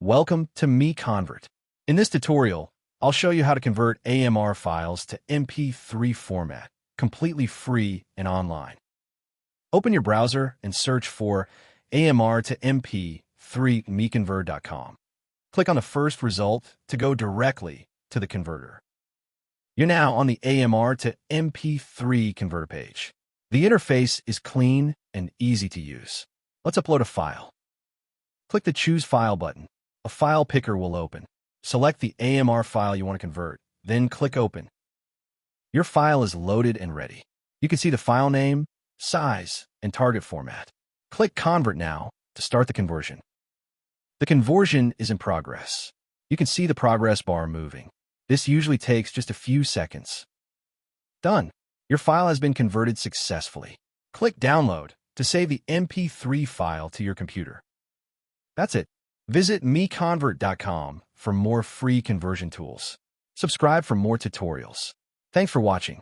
Welcome to MiConvert. In this tutorial, I'll show you how to convert AMR files to MP3 format, completely free and online. Open your browser and search for AMR to MP3 MiConvert.com. Click on the first result to go directly to the converter. You're now on the AMR to MP3 converter page. The interface is clean and easy to use. Let's upload a file. Click the Choose File button. A file picker will open. Select the AMR file you want to convert, then click Open. Your file is loaded and ready. You can see the file name, size, and target format. Click Convert now to start the conversion. The conversion is in progress. You can see the progress bar moving. This usually takes just a few seconds. Done. Your file has been converted successfully. Click Download to save the MP3 file to your computer. That's it. Visit MiConvert.com for more free conversion tools. Subscribe for more tutorials. Thanks for watching.